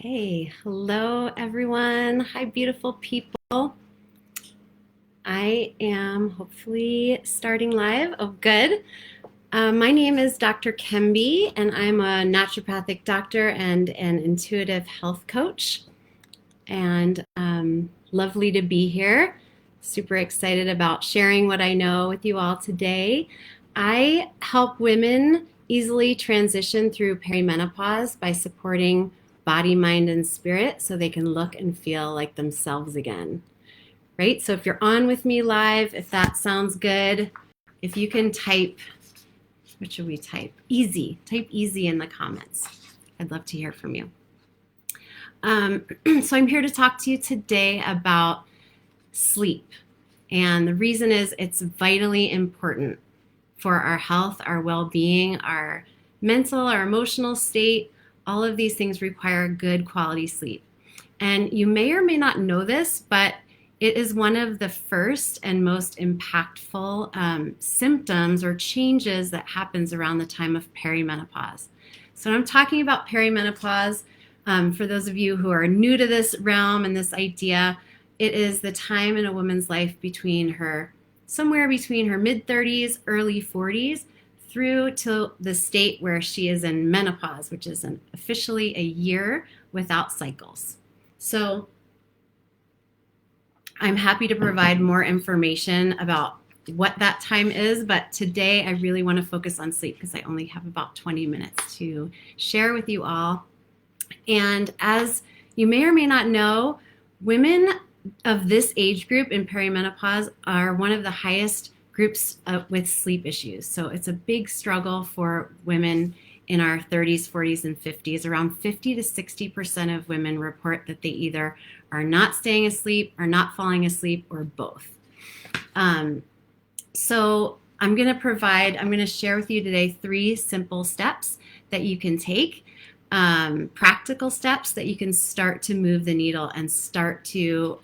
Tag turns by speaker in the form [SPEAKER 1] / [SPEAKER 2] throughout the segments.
[SPEAKER 1] Okay, hello everyone. Hi, beautiful people. I am hopefully starting live. Oh, good. My name is Dr. Kemby, and I'm a naturopathic doctor and an intuitive health coach. And lovely to be here. Super excited about sharing what I know with you all today. I help women easily transition through perimenopause by supporting body, mind, and spirit so they can look and feel like themselves again. Right? So if you're on with me live, if that sounds good, if you can type, what should we type? Easy. Type easy in the comments. I'd love to hear from you. So I'm here to talk to you today about sleep. And the reason is it's vitally important for our health, our well-being, our mental, our emotional state. All of these things require good quality sleep. And you may or may not know this, but it is one of the first and most impactful symptoms or changes that happens around the time of perimenopause. So when I'm talking about perimenopause, for those of you who are new to this realm and this idea, it is the time in a woman's life somewhere between her mid-30s, early 40s, through to the state where she is in menopause, which is officially a year without cycles. So I'm happy to provide more information about what that time is, but today I really want to focus on sleep because I only have about 20 minutes to share with you all. And as you may or may not know, women of this age group in perimenopause are one of the highest groups with sleep issues. So it's a big struggle for women in our 30s, 40s, and 50s. Around 50 to 60% of women report that they either are not staying asleep, are not falling asleep, or both. So I'm going to share with you today 3 simple steps that you can take, practical steps that you can start to move the needle and start to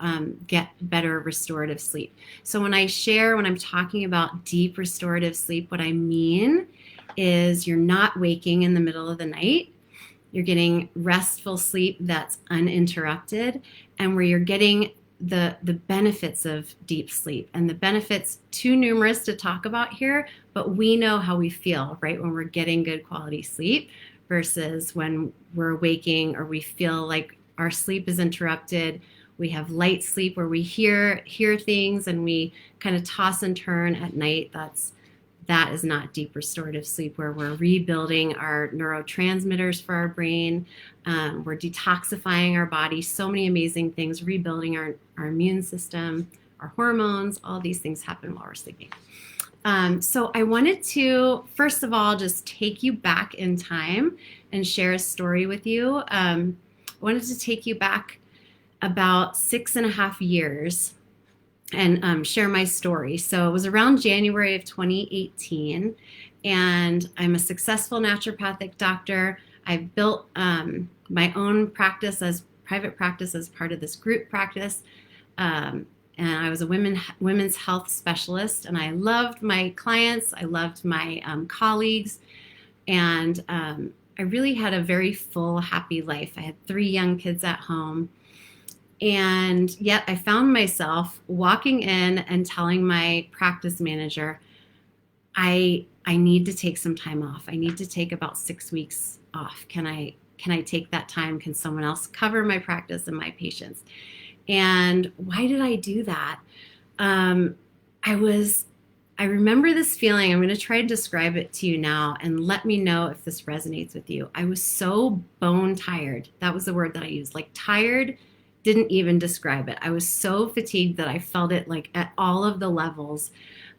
[SPEAKER 1] get better restorative sleep. So when I'm talking about deep restorative sleep, what I mean is you're not waking in the middle of the night. You're getting restful sleep that's uninterrupted, and where you're getting the benefits of deep sleep. And the benefits, too numerous to talk about here, but we know how we feel, right, when we're getting good quality sleep versus when we're waking or we feel like our sleep is interrupted. We have light sleep where we hear things and we kind of toss and turn at night. That is not deep restorative sleep, where we're rebuilding our neurotransmitters for our brain. We're detoxifying our body. So many amazing things, rebuilding our immune system, our hormones, all these things happen while we're sleeping. So I wanted to, first of all, just take you back in time and share a story with you. I wanted to take you back about 6.5 years and share my story. So it was around January of 2018, and I'm a successful naturopathic doctor. I've built my own private practice as part of this group practice. And I was a women's health specialist, and I loved my clients. I loved my colleagues, and I really had a very full, happy life. I had 3 young kids at home, and yet I found myself walking in and telling my practice manager, I need to take some time off. I need to take about 6 weeks off. Can I take that time? Can someone else cover my practice and my patients? And why did I do that? I remember this feeling. I'm going to try to describe it to you now and let me know if this resonates with you. I was so bone tired. That was the word that I used. Like, tired didn't even describe it. I was so fatigued that I felt it like at all of the levels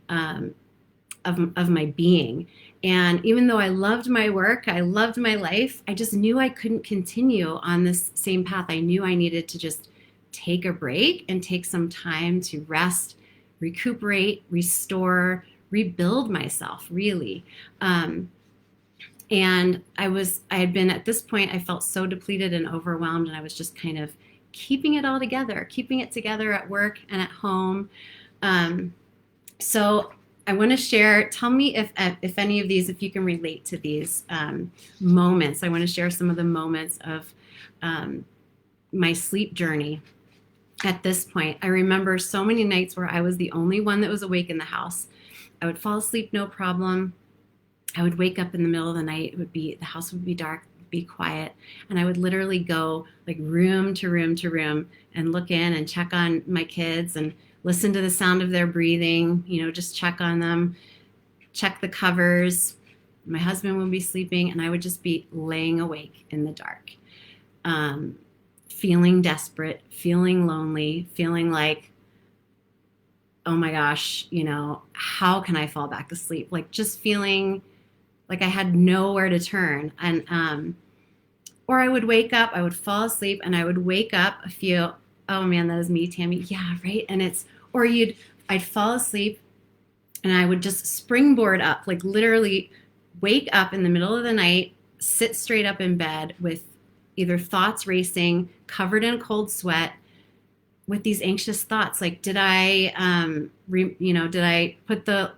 [SPEAKER 1] of my being. And even though I loved my work, I loved my life, I just knew I couldn't continue on this same path. I knew I needed to just take a break and take some time to rest, recuperate, restore, rebuild myself, really. And I had been, at this point, I felt so depleted and overwhelmed, and I was just kind of keeping it together at work and at home. So I want to share. Tell me if any of these, if you can relate to these moments. I want to share some of the moments of um, my sleep journey. At this point, I remember so many nights where I was the only one that was awake in the house. I would fall asleep no problem. I would wake up in the middle of the night. The house would be dark, be quiet, and I would literally go like room to room to room and look in and check on my kids and listen to the sound of their breathing, just check on them, check the covers. My husband would be sleeping and I would just be laying awake in the dark, feeling desperate, feeling lonely, feeling like, oh my gosh, how can I fall back asleep? Like just feeling like I had nowhere to turn. And or I would wake up, I would fall asleep, and I would wake up, feel, oh man, that is me, Tammy. Yeah, right. And I'd fall asleep, and I would just springboard up, like literally wake up in the middle of the night, sit straight up in bed with either thoughts racing, covered in cold sweat, with these anxious thoughts, like did I put the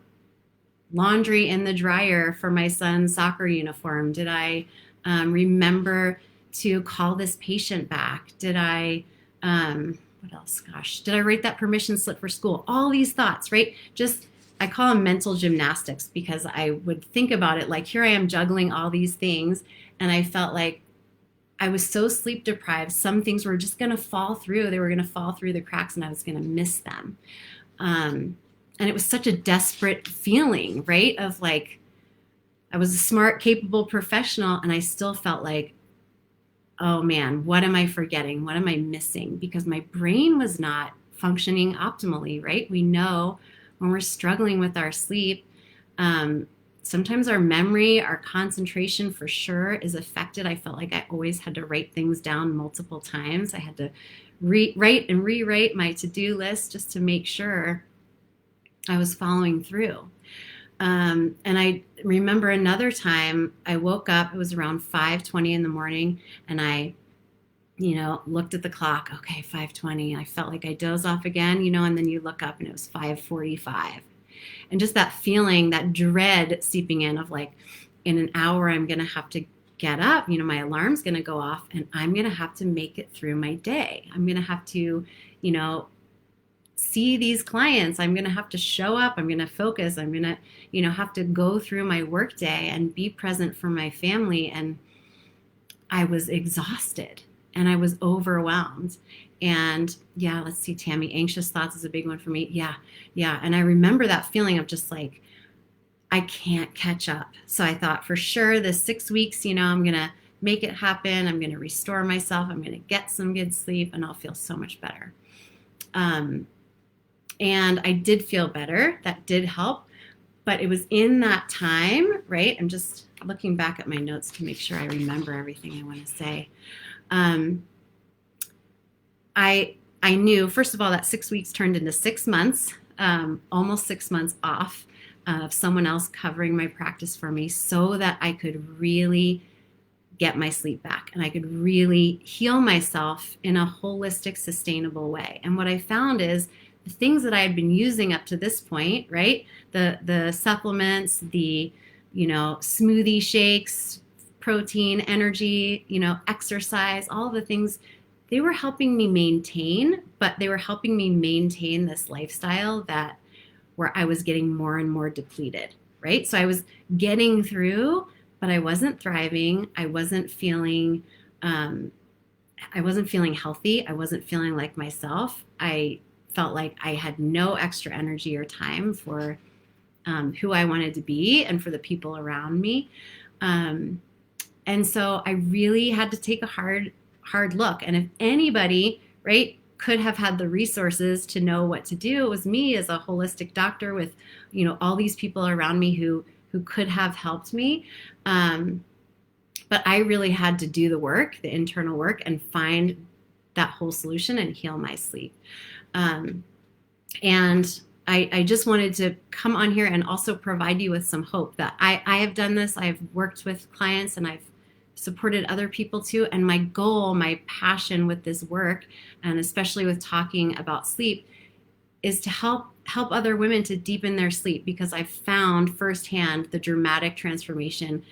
[SPEAKER 1] laundry in the dryer for my son's soccer uniform? Did I remember to call this patient back? Did I, what else? Gosh, did I write that permission slip for school? All these thoughts, right? I call them mental gymnastics, because I would think about it like, here I am juggling all these things. And I felt like I was so sleep deprived. Some things were just going to fall through. They were going to fall through the cracks and I was going to miss them. And it was such a desperate feeling, right? Of like, I was a smart, capable professional, and I still felt like, oh man, what am I forgetting? What am I missing? Because my brain was not functioning optimally, right? We know when we're struggling with our sleep, sometimes our memory, our concentration for sure is affected. I felt like I always had to write things down multiple times. I had to write and rewrite my to-do list just to make sure I was following through. And I remember another time I woke up, it was around 5:20 in the morning, and I, looked at the clock. Okay, 5:20. I felt like I dozed off again, and then you look up and it was 5:45. And just that feeling, that dread seeping in of like, in an hour, I'm going to have to get up, my alarm's going to go off and I'm going to have to make it through my day. I'm going to have to, see these clients. I'm going to have to show up. I'm going to focus. I'm going to, have to go through my workday and be present for my family. And I was exhausted and I was overwhelmed. And yeah, let's see, Tammy, anxious thoughts is a big one for me. Yeah. And I remember that feeling of just like, I can't catch up. So I thought for sure this 6 weeks, I'm going to make it happen. I'm going to restore myself. I'm going to get some good sleep and I'll feel so much better. And I did feel better. That did help. But it was in that time, right? I'm just looking back at my notes to make sure I remember everything I want to say. I knew, first of all, that 6 weeks turned into 6 months, almost 6 months off of someone else covering my practice for me so that I could really get my sleep back and I could really heal myself in a holistic, sustainable way. And what I found is the things that I had been using up to this point, right? The supplements, the, smoothie shakes, protein, energy, exercise, all the things, they were helping me maintain, but they were helping me maintain this lifestyle where I was getting more and more depleted, right? So I was getting through, but I wasn't thriving. I wasn't feeling healthy. I wasn't feeling like myself. I felt like I had no extra energy or time for who I wanted to be and for the people around me. And so I really had to take a hard look. And if anybody, right, could have had the resources to know what to do, it was me as a holistic doctor with, all these people around me who could have helped me. But I really had to do the work, the internal work, and find that whole solution and heal my sleep. And I just wanted to come on here and also provide you with some hope that I have done this. I've worked with clients and I've supported other people too. And my goal, my passion with this work, and especially with talking about sleep, is to help help other women to deepen their sleep, because I've found firsthand the dramatic transformation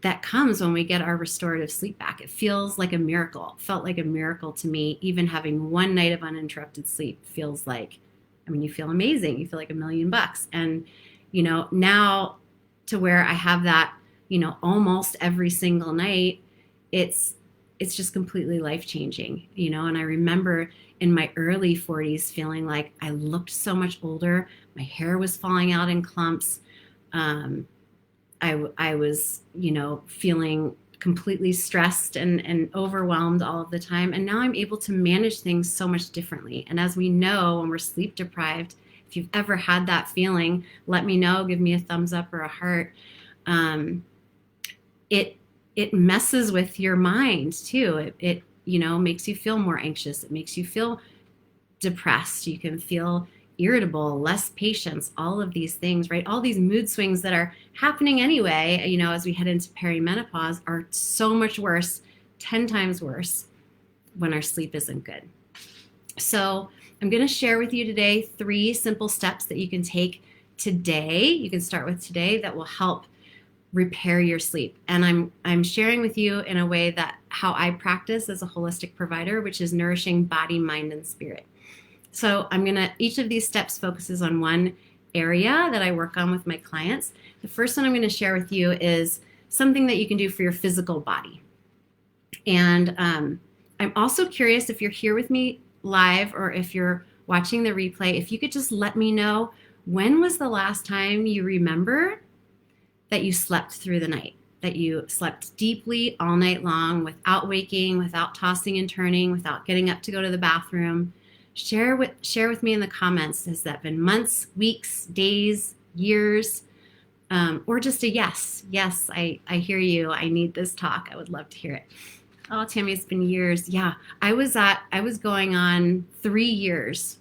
[SPEAKER 1] that comes when we get our restorative sleep back. It feels like a miracle. It felt like a miracle to me. Even having one night of uninterrupted sleep feels like, I mean, you feel amazing. You feel like $1,000,000. And, now to where I have that, almost every single night, it's just completely life-changing, and I remember in my early 40s feeling like I looked so much older. My hair was falling out in clumps. I was, feeling completely stressed and overwhelmed all of the time. And now I'm able to manage things so much differently. And as we know, when we're sleep deprived, if you've ever had that feeling, let me know, give me a thumbs up or a heart. It messes with your mind too. It makes you feel more anxious. It makes you feel depressed. You can feel irritable, less patience, all of these things, right? All these mood swings that are happening anyway, as we head into perimenopause, are so much worse, 10 times worse, when our sleep isn't good. So I'm going to share with you today 3 simple steps that you can take today. You can start with today that will help repair your sleep. And I'm sharing with you in a way that how I practice as a holistic provider, which is nourishing body, mind, and spirit. So each of these steps focuses on one area that I work on with my clients. The first one I'm going to share with you is something that you can do for your physical body. And I'm also curious, if you're here with me live or if you're watching the replay, if you could just let me know, when was the last time you remember that you slept through the night, that you slept deeply all night long without waking, without tossing and turning, without getting up to go to the bathroom? Share with me in the comments. Has that been months, weeks, days, years, or just a yes? Yes, I hear you. I need this talk. I would love to hear it. Oh, Tammy, it's been years. Yeah, I was going on 3 years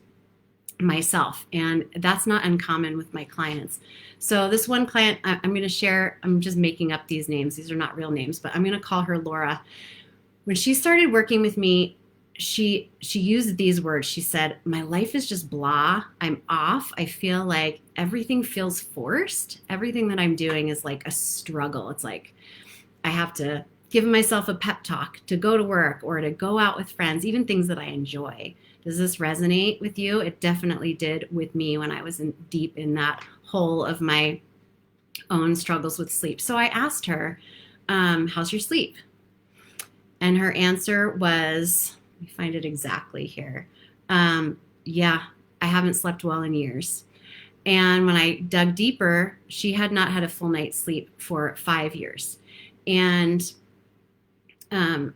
[SPEAKER 1] myself, and that's not uncommon with my clients. So this one client, I'm going to share, I'm just making up these names. These are not real names, but I'm going to call her Laura. When she started working with me, she used these words. She said, my life is just blah. I'm off. I feel like everything feels forced. Everything that I'm doing is like a struggle. It's like I have to give myself a pep talk to go to work or to go out with friends, even things that I enjoy. Does this resonate with you? It definitely did with me when I was deep in that hole of my own struggles with sleep. So I asked her, how's your sleep? And her answer was, let me find it exactly here. Yeah, I haven't slept well in years. And when I dug deeper, she had not had a full night's sleep for 5 years. And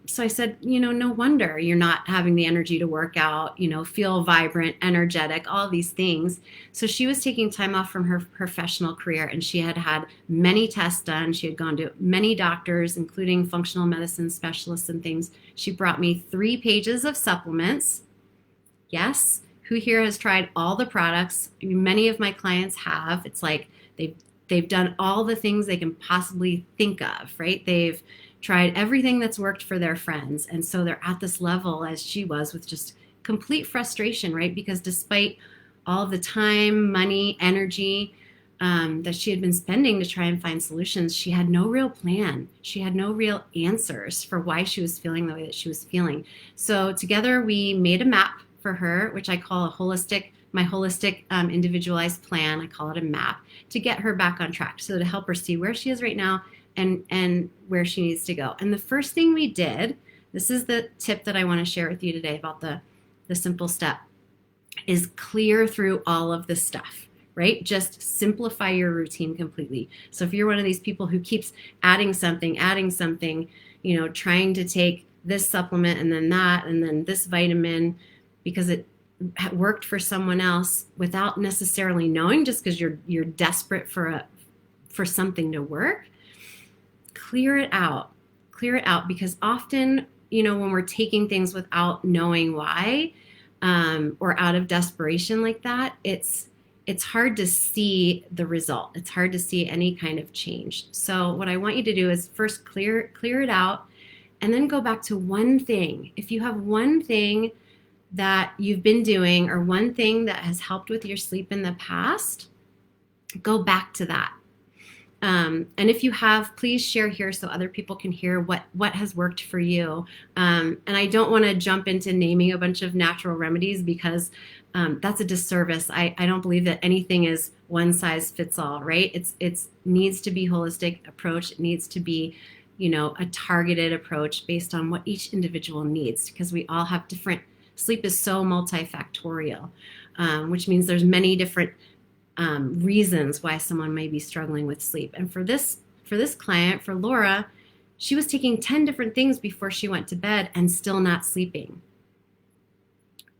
[SPEAKER 1] so I said, no wonder you're not having the energy to work out, feel vibrant, energetic, all these things. So she was taking time off from her professional career, and she had had many tests done. She had gone to many doctors, including functional medicine specialists and things. She brought me 3 pages of supplements. Yes, who here has tried all the products? Many of my clients have. It's like they've done all the things they can possibly think of, right? They've tried everything that's worked for their friends. And so they're at this level, as she was, with just complete frustration, right? Because despite all of the time, money, energy that she had been spending to try and find solutions, she had no real plan. She had no real answers for why she was feeling the way that she was feeling. So together we made a map for her, which I call my holistic individualized plan. I call it a map, to get her back on track. So to help her see where she is right now and where she needs to go. And the first thing we did, this is the tip that I want to share with you today about the simple step, is clear through all of the stuff, right? Just simplify your routine completely. So if you're one of these people who keeps adding something, trying to take this supplement and then this vitamin because it worked for someone else without necessarily knowing, just because you're desperate for something to work, clear it out, because often, when we're taking things without knowing why, or out of desperation like that, it's hard to see the result. It's hard to see any kind of change. So what I want you to do is first clear it out, and then go back to one thing. If you have one thing that you've been doing, or one thing that has helped with your sleep in the past, go back to that. And if you have, please share here so other people can hear what has worked for you. And I don't want to jump into naming a bunch of natural remedies, because that's a disservice. I don't believe that anything is one size fits all, right? It's needs to be holistic approach. It needs to be, a targeted approach based on what each individual needs, because we all have different. Sleep is so multifactorial, which means there's many different reasons why someone may be struggling with sleep. And for this client, for Laura, she was taking 10 different things before she went to bed and still not sleeping.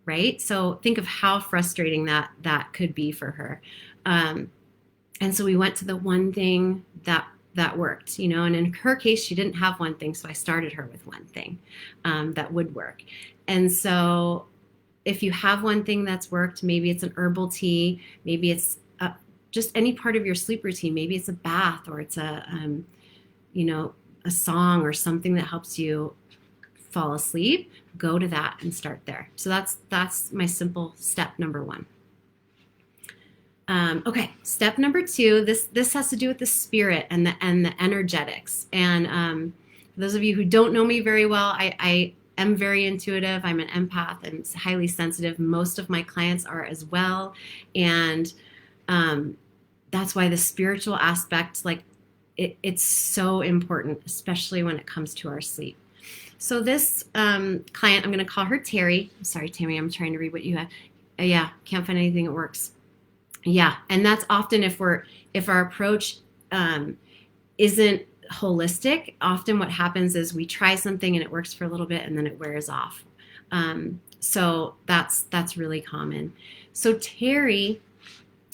[SPEAKER 1] Right? So think of how frustrating that could be for her. And so we went to the one thing that worked, and in her case, she didn't have one thing. So I started her with one thing that would work. And so if you have one thing that's worked, maybe it's an herbal tea, maybe it's just any part of your sleep routine. Maybe it's a bath, or it's a song or something that helps you fall asleep. Go to that and start there. So that's my simple step number one. Okay, step number two. This has to do with the spirit and the energetics. And for those of you who don't know me very well, I am very intuitive. I'm an empath and highly sensitive. Most of my clients are as well, and that's why the spiritual aspect, it's so important, especially when it comes to our sleep. So this client, I'm going to call her Terry. I'm sorry, Tammy, I'm trying to read what you have. Yeah, can't find anything that works. Yeah, and that's often if our approach isn't holistic. Often what happens is we try something and it works for a little bit and then it wears off. So that's really common. So Terry,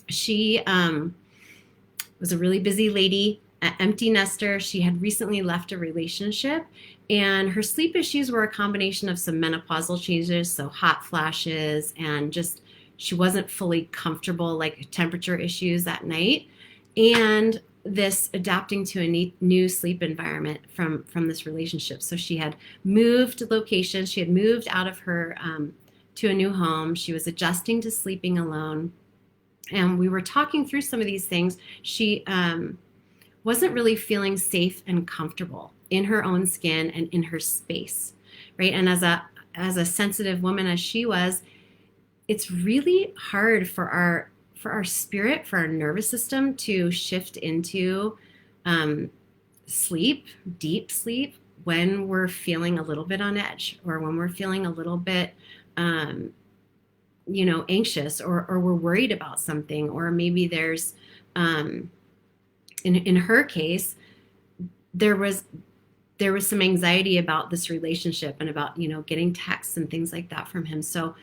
[SPEAKER 1] she was a really busy lady, an empty nester. She had recently left a relationship, and her sleep issues were a combination of some menopausal changes, so hot flashes, and just she wasn't fully comfortable, like temperature issues at night, and this adapting to a new sleep environment from this relationship. So she had moved locations. She had moved out of her to a new home. She was adjusting to sleeping alone. And we were talking through some of these things. She wasn't really feeling safe and comfortable in her own skin and in her space, right? And as a sensitive woman as she was, it's really hard for our spirit, for our nervous system to shift into sleep, deep sleep, when we're feeling a little bit on edge, or when we're feeling a little bit anxious, or we're worried about something, or maybe there's, in her case, there was some anxiety about this relationship and about, getting texts and things like that from him. So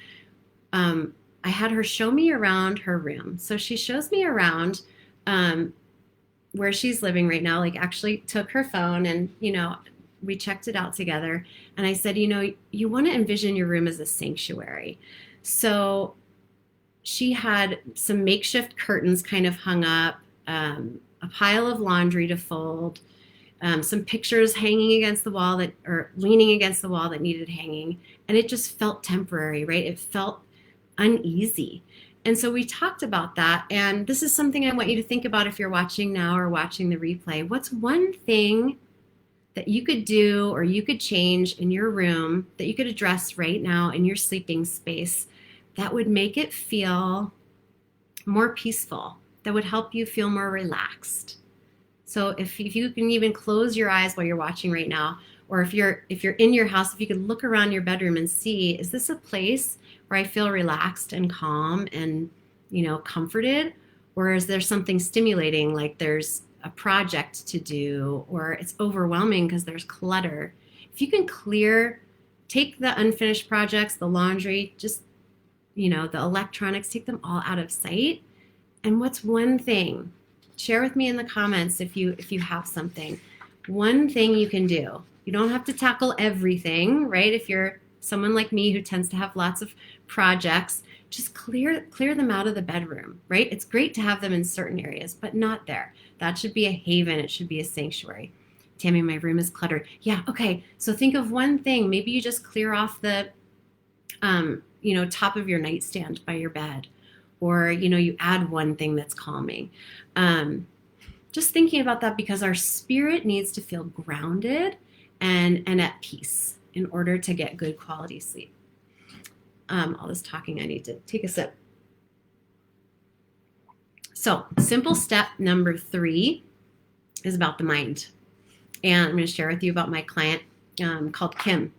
[SPEAKER 1] I had her show me around her room. So she shows me around where she's living right now, actually took her phone and, we checked it out together. And I said, you want to envision your room as a sanctuary. So she had some makeshift curtains kind of hung up, a pile of laundry to fold, some pictures hanging against the wall or leaning against the wall that needed hanging. And it just felt temporary, right? It felt uneasy. And so we talked about that. And this is something I want you to think about if you're watching now or watching the replay. What's one thing that you could do or you could change in your room, that you could address right now in your sleeping space, that would make it feel more peaceful, that would help you feel more relaxed? So if you can even close your eyes while you're watching right now, or if you're in your house, if you could look around your bedroom and see, is this a place where I feel relaxed and calm and, comforted? Or is there something stimulating, like there's a project to do, or it's overwhelming because there's clutter? If you can take the unfinished projects, the laundry, just, the electronics, take them all out of sight. And what's one thing? Share with me in the comments if you have something. One thing you can do. You don't have to tackle everything, right? If you're someone like me who tends to have lots of projects, just clear them out of the bedroom, right? It's great to have them in certain areas, but not there. That should be a haven. It should be a sanctuary. Tammy, my room is cluttered. Yeah, okay. So think of one thing. Maybe you just clear off the top of your nightstand by your bed, or you add one thing that's calming. Just thinking about that, because our spirit needs to feel grounded and at peace in order to get good quality sleep. All this talking, I need to take a sip. So simple step number 3 is about the mind. And I'm going to share with you about my client called Kim.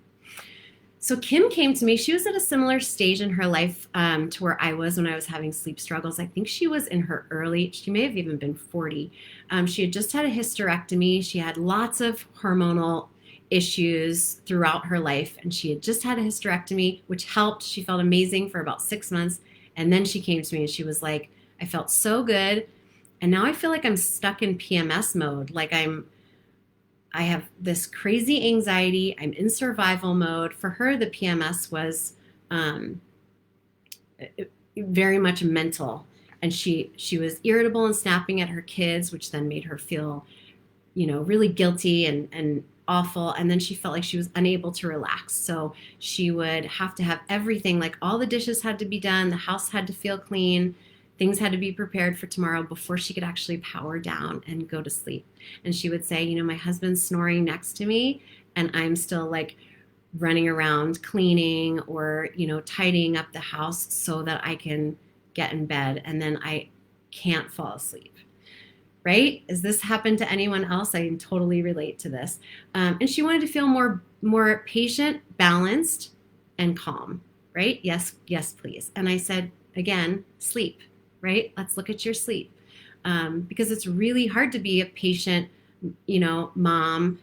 [SPEAKER 1] So Kim came to me. She was at a similar stage in her life to where I was when I was having sleep struggles. I think she was in her she may have even been 40. She had just had a hysterectomy. She had lots of hormonal issues throughout her life, and she had just had a hysterectomy, which helped. She felt amazing for about 6 months. And then she came to me and she was like, I felt so good. And now I feel like I'm stuck in PMS mode. Like I have this crazy anxiety. I'm in survival mode. For her, the PMS was very much mental. And she was irritable and snapping at her kids, which then made her feel, really guilty and awful. And then she felt like she was unable to relax. So she would have to have everything, like all the dishes had to be done. The house had to feel clean. Things had to be prepared for tomorrow before she could actually power down and go to sleep. And she would say, my husband's snoring next to me and I'm still like running around cleaning or, tidying up the house so that I can get in bed, and then I can't fall asleep. Right? Has this happened to anyone else? I can totally relate to this. And she wanted to feel more patient, balanced, and calm. Right? Yes, please. And I said, again, sleep. Right? Let's look at your sleep. Because it's really hard to be a patient, mom.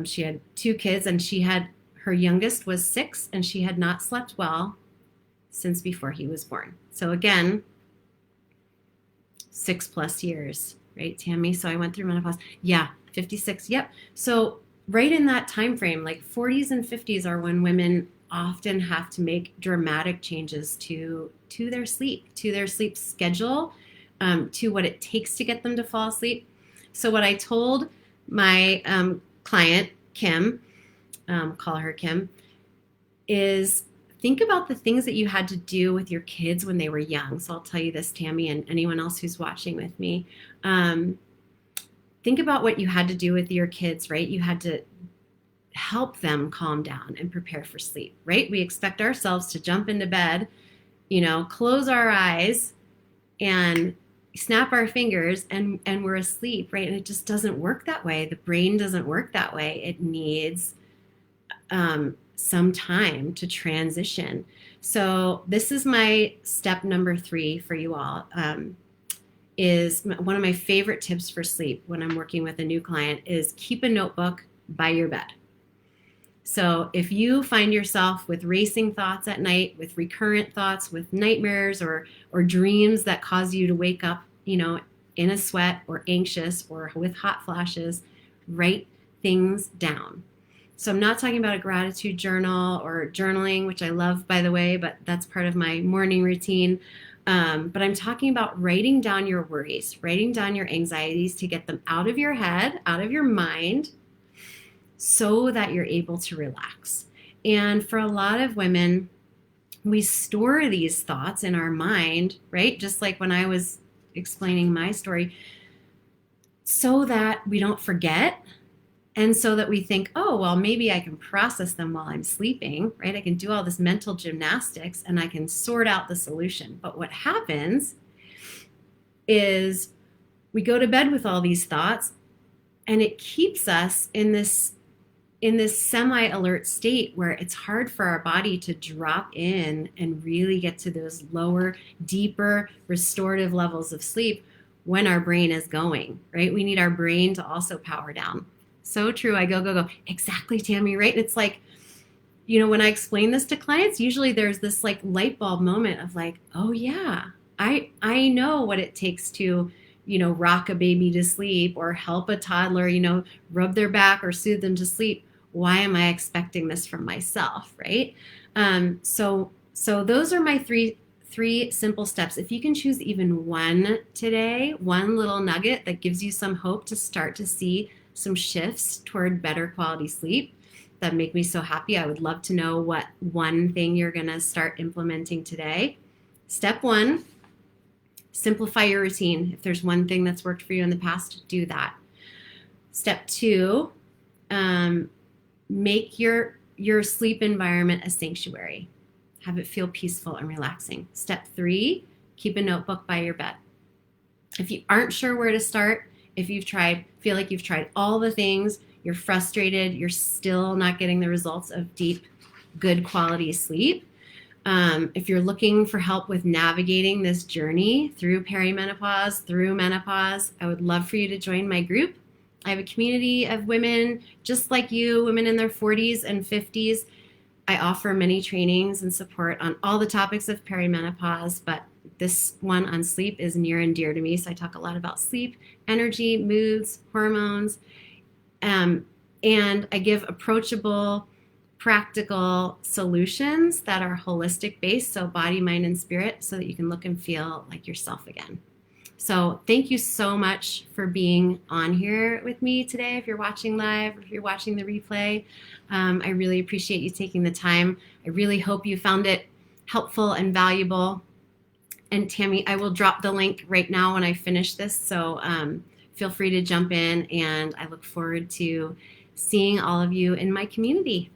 [SPEAKER 1] She had 2 kids, and her youngest was 6, and she had not slept well since before he was born. So again, 6+ years, right, Tammy? So I went through menopause. Yeah, 56. Yep. So right in that time frame, like 40s and 50s are when women often have to make dramatic changes to their sleep schedule, to what it takes to get them to fall asleep. So what I told my client, Kim, call her Kim, is think about the things that you had to do with your kids when they were young. So I'll tell you this, Tammy, and anyone else who's watching with me. Think about what you had to do with your kids, right? You had to help them calm down and prepare for sleep, right? We expect ourselves to jump into bed, close our eyes and snap our fingers and we're asleep, right? And it just doesn't work that way. The brain doesn't work that way. It needs some time to transition. So this is my step number 3 for you all. Is one of my favorite tips for sleep when I'm working with a new client is keep a notebook by your bed. So if you find yourself with racing thoughts at night, with recurrent thoughts, with nightmares or dreams that cause you to wake up, in a sweat or anxious or with hot flashes, write things down. So I'm not talking about a gratitude journal or journaling, which I love, by the way, but that's part of my morning routine. But I'm talking about writing down your worries, writing down your anxieties to get them out of your head, out of your mind, so that you're able to relax. And for a lot of women, we store these thoughts in our mind, right? Just like when I was explaining my story, so that we don't forget. And so that we think, oh, well, maybe I can process them while I'm sleeping, right? I can do all this mental gymnastics and I can sort out the solution. But what happens is we go to bed with all these thoughts and it keeps us in this semi-alert state where it's hard for our body to drop in and really get to those lower, deeper, restorative levels of sleep when our brain is going, right? We need our brain to also power down. So true. I go. Exactly, Tammy, right? And it's like, when I explain this to clients, usually there's this like light bulb moment of like, oh yeah, I know what it takes to, rock a baby to sleep or help a toddler, rub their back or soothe them to sleep. Why am I expecting this from myself, right? So those are my three simple steps. If you can choose even one today, one little nugget that gives you some hope to start to see some shifts toward better quality sleep that make me so happy. I would love to know what one thing you're going to start implementing today. Step 1, simplify your routine. If there's one thing that's worked for you in the past, do that. Step 2, make your sleep environment a sanctuary. Have it feel peaceful and relaxing. Step 3, keep a notebook by your bed. If you aren't sure where to start, if feel like you've tried all the things, you're frustrated, you're still not getting the results of deep, good quality sleep, if you're looking for help with navigating this journey through perimenopause, through menopause, I would love for you to join my group. I have a community of women just like you, women in their 40s and 50s. I offer many trainings and support on all the topics of perimenopause, but this one on sleep is near and dear to me. So I talk a lot about sleep, energy, moods, hormones, and I give approachable, practical solutions that are holistic based, so body, mind, and spirit, so that you can look and feel like yourself again. So thank you so much for being on here with me today. If you're watching live or if you're watching the replay, I really appreciate you taking the time. I really hope you found it helpful and valuable. And Tammy, I will drop the link right now when I finish this, so feel free to jump in, and I look forward to seeing all of you in my community.